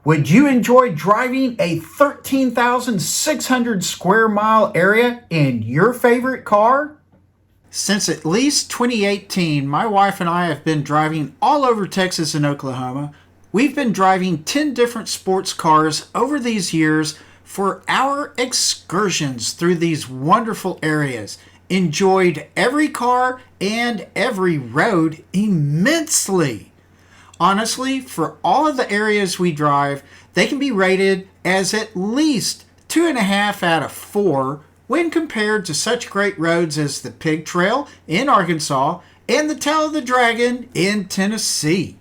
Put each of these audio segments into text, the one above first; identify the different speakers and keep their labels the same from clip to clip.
Speaker 1: Would you enjoy driving a 13,600 square mile area in your favorite car? Since at least 2018, my wife and I have been driving all over Texas and Oklahoma. We've been driving 10 different sports cars over these years for our excursions through these wonderful areas. Enjoyed every car and every road immensely. Honestly, for all of the areas we drive, they can be rated as at least 2.5 out of 4 when compared to such great roads as the Pig Trail in Arkansas and the Tail of the Dragon in Tennessee.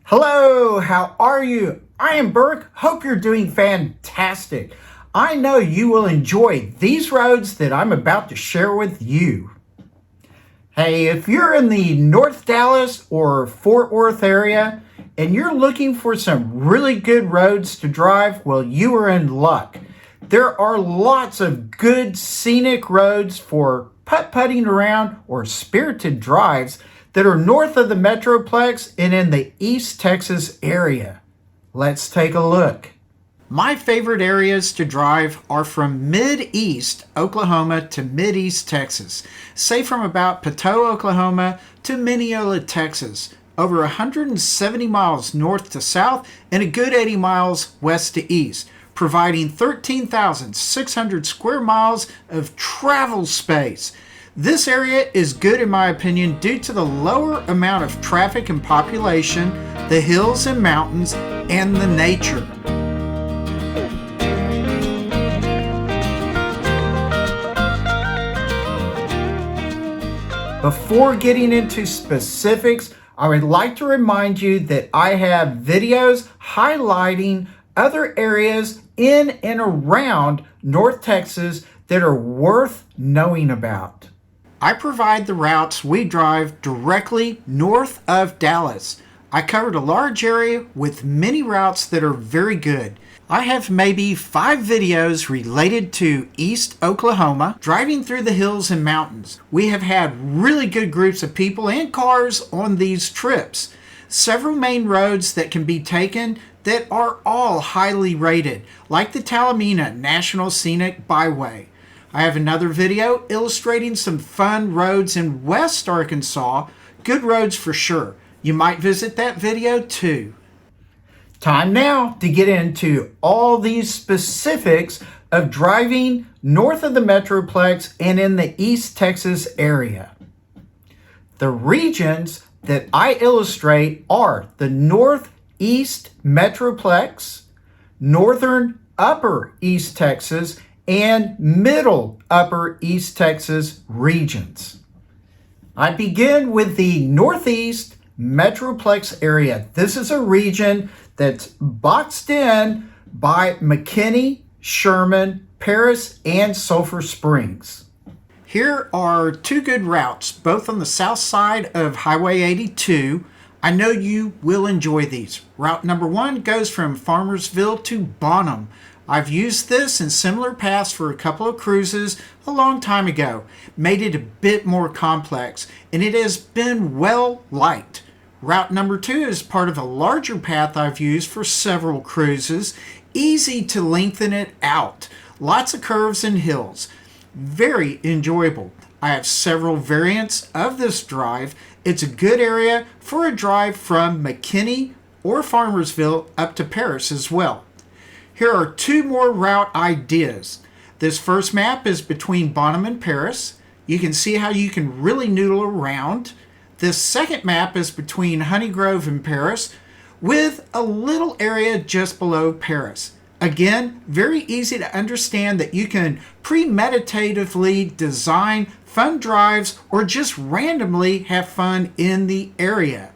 Speaker 1: Hello, how are you? I am Burke. Hope you're doing fantastic. I know you will enjoy these roads that I'm about to share with you. Hey, if you're in the North Dallas or Fort Worth area and you're looking for some really good roads to drive, well, you are in luck. There are lots of good scenic roads for putt-putting around or spirited drives that are north of the Metroplex and in the East Texas area. Let's take a look. My favorite areas to drive are from mid-east Oklahoma to mid-east Texas, say from about Poteau, Oklahoma to Mineola, Texas, over 170 miles north to south and a good 80 miles west to east, providing 13,600 square miles of travel space. This area is good in my opinion due to the lower amount of traffic and population, the hills and mountains, and the nature. Before getting into specifics, I would like to remind you that I have videos highlighting other areas in and around North Texas that are worth knowing about. I provide the routes we drive directly north of Dallas. I covered a large area with many routes that are very good. I have maybe 5 videos related to East Oklahoma, driving through the hills and mountains. We have had really good groups of people and cars on these trips. Several main roads that can be taken that are all highly rated, like the Talamina National Scenic Byway. I have another video illustrating some fun roads in West Arkansas, good roads for sure. You might visit that video too. Time now to get into all these specifics of driving north of the Metroplex and in the East Texas area. The regions that I illustrate are the Northeast Metroplex, Northern Upper East Texas, and Middle Upper East Texas regions. I begin with the Northeast Metroplex area. This is a region that's boxed in by McKinney, Sherman, Paris, and Sulphur Springs. Here are 2 good routes, both on the south side of Highway 82. I know you will enjoy these. Route number 1 goes from Farmersville to Bonham. I've used this and similar paths for a couple of cruises a long time ago, made it a bit more complex, and it has been well liked. Route number 2 is part of a larger path I've used for several cruises, easy to lengthen it out, lots of curves and hills, very enjoyable. I have several variants of this drive. It's a good area for a drive from McKinney or Farmersville up to Paris as well. Here are 2 more route ideas. This first map is between Bonham and Paris. You can see how you can really noodle around. This second map is between Honey Grove and Paris with a little area just below Paris. Again, very easy to understand that you can premeditatively design fun drives or just randomly have fun in the area.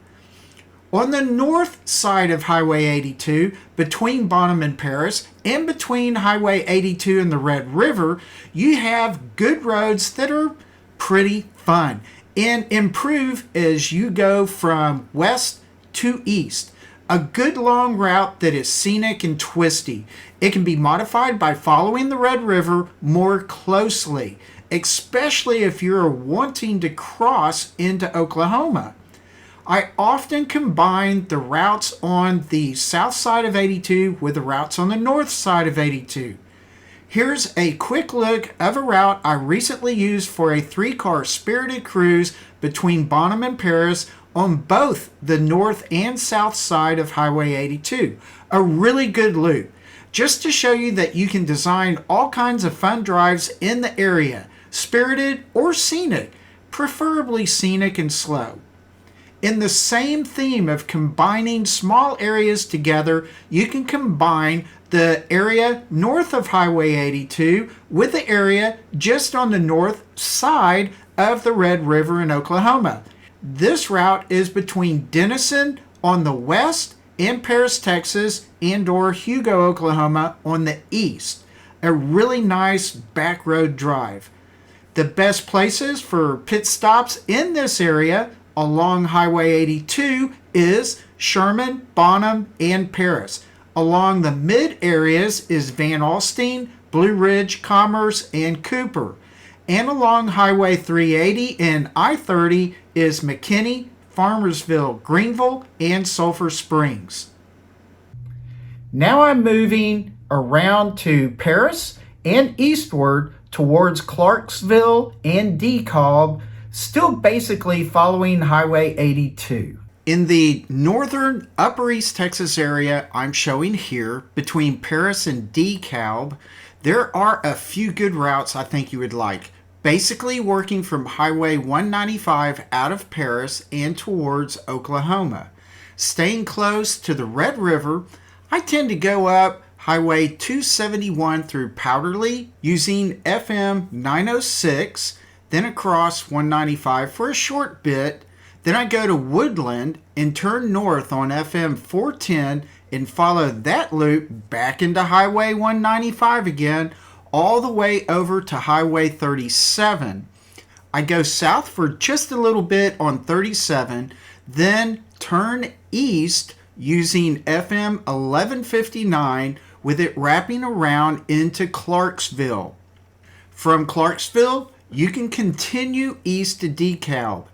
Speaker 1: On the north side of Highway 82, between Bonham and Paris, and between Highway 82 and the Red River, you have good roads that are pretty fun and improve as you go from west to east. A good long route that is scenic and twisty. It can be modified by following the Red River more closely, especially if you're wanting to cross into Oklahoma. I often combine the routes on the south side of 82 with the routes on the north side of 82. Here's a quick look of a route I recently used for a 3-car spirited cruise between Bonham and Paris on both the north and south side of Highway 82. A really good loop. Just to show you that you can design all kinds of fun drives in the area, spirited or scenic, preferably scenic and slow. In the same theme of combining small areas together, you can combine the area north of Highway 82 with the area just on the north side of the Red River in Oklahoma. This route is between Denison on the west and Paris, Texas, and/or Hugo, Oklahoma on the east. A really nice back road drive. The best places for pit stops in this area along Highway 82 is Sherman, Bonham, and Paris. Along the mid areas is Van Alstyne, Blue Ridge, Commerce, and Cooper. And along Highway 380 and I-30 is McKinney, Farmersville, Greenville, and Sulphur Springs. Now I'm moving around to Paris and eastward towards Clarksville and DeKalb, still basically following Highway 82. In the northern Upper East Texas area I'm showing here, between Paris and DeKalb, there are a few good routes I think you would like. Basically working from Highway 195 out of Paris and towards Oklahoma. Staying close to the Red River, I tend to go up Highway 271 through Powderly using FM 906, then across 195 for a short bit. Then I go to Woodland and turn north on FM 410 and follow that loop back into Highway 195 again, all the way over to Highway 37. I go south for just a little bit on 37, then turn east using FM 1159 with it wrapping around into Clarksville. From Clarksville, you can continue east to DeKalb.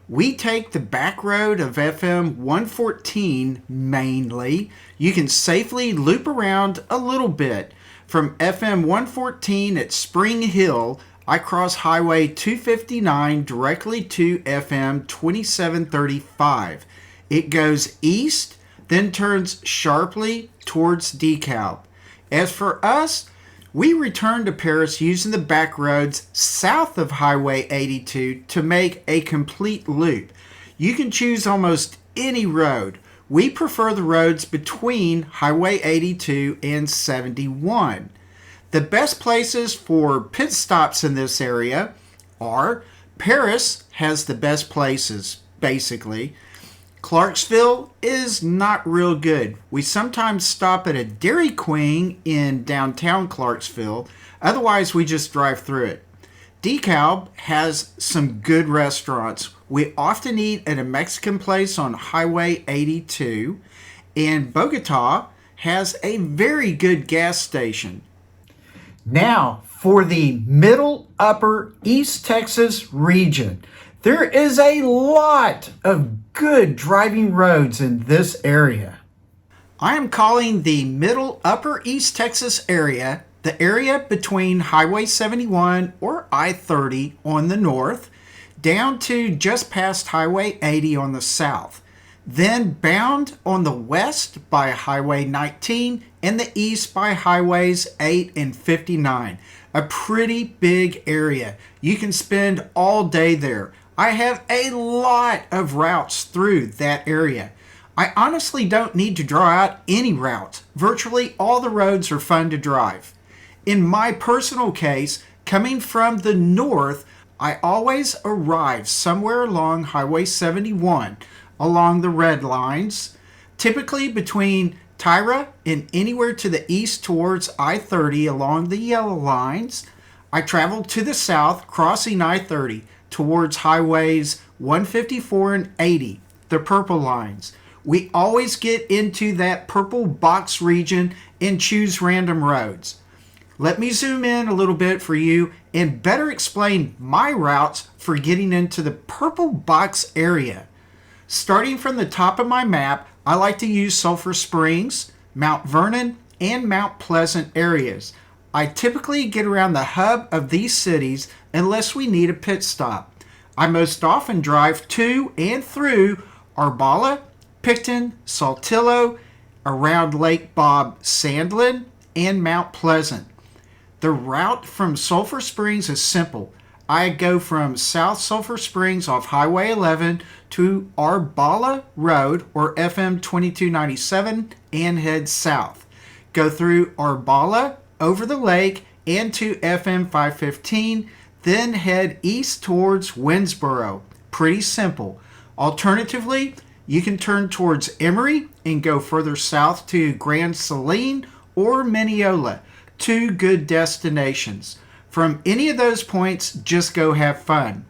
Speaker 1: We take the back road of FM 114 mainly. You can safely loop around a little bit. From FM 114 at Spring Hill, I cross Highway 259 directly to FM 2735. It goes east, then turns sharply towards DeKalb. As for us, we return to Paris using the back roads south of Highway 82 to make a complete loop. You can choose almost any road. We prefer the roads between Highway 82 and 71. The best places for pit stops in this area are Paris has the best places, basically. Clarksville is not real good. We sometimes stop at a Dairy Queen in downtown Clarksville. Otherwise, we just drive through it. DeKalb has some good restaurants. We often eat at a Mexican place on Highway 82. And Bogata has a very good gas station. Now, for the Middle Upper East Texas region. There is a lot of good driving roads in this area. I am calling the Middle Upper East Texas area the area between Highway 71 or I-30 on the north, down to just past Highway 80 on the south, then bound on the west by Highway 19 and the east by Highways 8 and 59. A pretty big area. You can spend all day there. I have a lot of routes through that area. I honestly don't need to draw out any routes. Virtually all the roads are fun to drive. In my personal case, coming from the north, I always arrive somewhere along Highway 71, along the red lines, typically between Tyra and anywhere to the east towards I-30 along the yellow lines. I travel to the south, crossing I-30 towards Highways 154 and 80, the purple lines. We always get into that purple box region and choose random roads. Let me zoom in a little bit for you and better explain my routes for getting into the purple box area. Starting from the top of my map, I like to use Sulphur Springs, Mount Vernon, and Mount Pleasant areas. I typically get around the hub of these cities unless we need a pit stop. I most often drive to and through Arbala, Picton, Saltillo, around Lake Bob Sandlin, and Mount Pleasant. The route from Sulphur Springs is simple. I go from South Sulphur Springs off Highway 11 to Arbala Road, or FM 2297, and head south. Go through Arbala, over the lake, and to FM 515, then head east towards Winnsboro. Pretty simple. Alternatively, you can turn towards Emory and go further south to Grand Saline or Mineola. Two good destinations. From any of those points, just go have fun.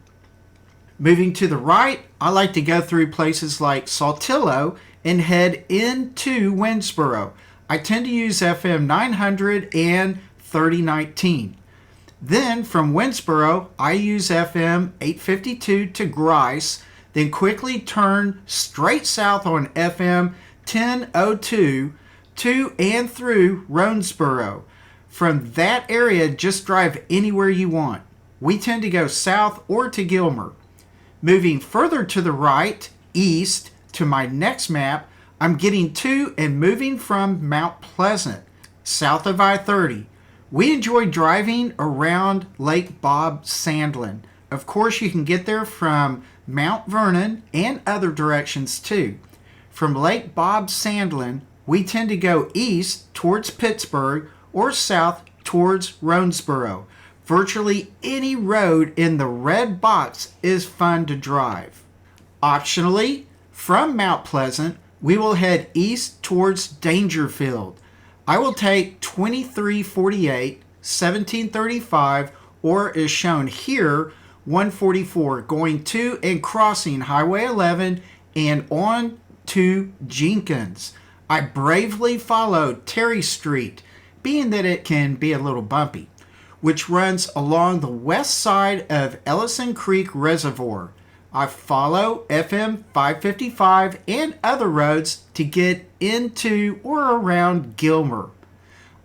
Speaker 1: Moving to the right, I like to go through places like Saltillo and head into Winnsboro. I tend to use FM 900 and 3019. Then from Winnsboro, I use FM 852 to Grice, then quickly turn straight south on FM 1002 to and through Roansboro. From that area, just drive anywhere you want. We tend to go south or to Gilmer. Moving further to the right, east, to my next map, I'm getting to and moving from Mount Pleasant, south of I-30. We enjoy driving around Lake Bob Sandlin. Of course, you can get there from Mount Vernon and other directions too. From Lake Bob Sandlin, we tend to go east towards Pittsburg or south towards Roansboro. Virtually any road in the red box is fun to drive. Optionally, from Mount Pleasant, we will head east towards Dangerfield. I will take 2348, 1735, or as shown here, 144, going to and crossing Highway 11 and on to Jenkins. I bravely followed Terry Street, being that it can be a little bumpy, which runs along the west side of Ellison Creek Reservoir. I follow FM 555 and other roads to get into or around Gilmer.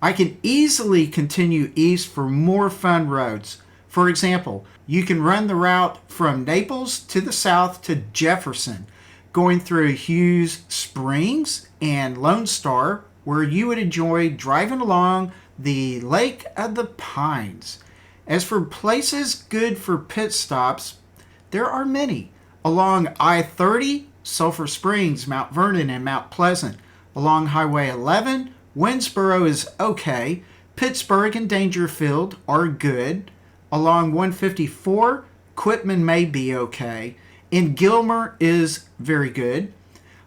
Speaker 1: I can easily continue east for more fun roads. For example, you can run the route from Naples to the south to Jefferson, going through Hughes Springs and Lone Star, where you would enjoy driving along the Lake of the Pines. As for places good for pit stops, there are many. Along I-30, Sulphur Springs, Mount Vernon, and Mount Pleasant. Along Highway 11, Winnsboro is okay. Pittsburg and Dangerfield are good. Along 154, Quitman may be okay. And Gilmer is very good.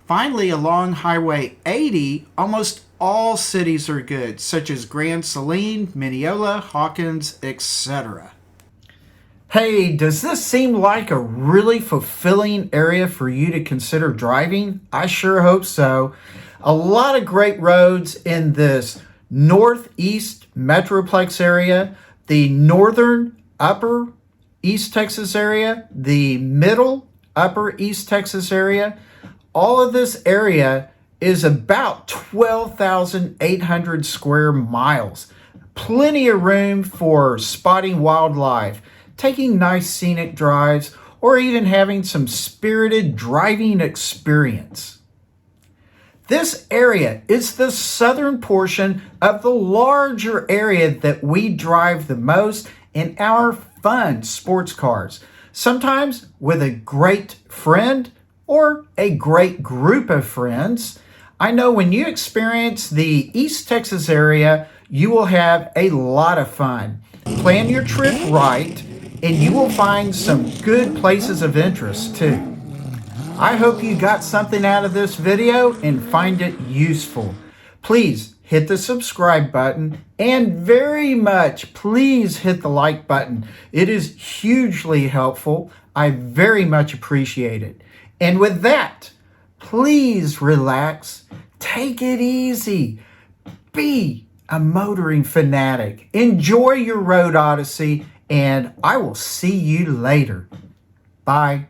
Speaker 1: Finally, along Highway 80, almost all cities are good, such as Grand Saline, Mineola, Hawkins, etc. Hey, does this seem like a really fulfilling area for you to consider driving? I sure hope so. A lot of great roads in this northeast Metroplex area, the northern upper East Texas area, the middle upper East Texas area. All of this area is about 12,800 square miles. Plenty of room for spotting wildlife, taking nice scenic drives, or even having some spirited driving experience. This area is the southern portion of the larger area that we drive the most in our fun sports cars, sometimes with a great friend or a great group of friends. I know when you experience the East Texas area, you will have a lot of fun. Plan your trip right, and you will find some good places of interest too. I hope you got something out of this video and find it useful. Please hit the subscribe button, and very much please hit the like button. It is hugely helpful. I very much appreciate it. And with that, please relax, take it easy, be a motoring fanatic, enjoy your road odyssey, and I will see you later. Bye.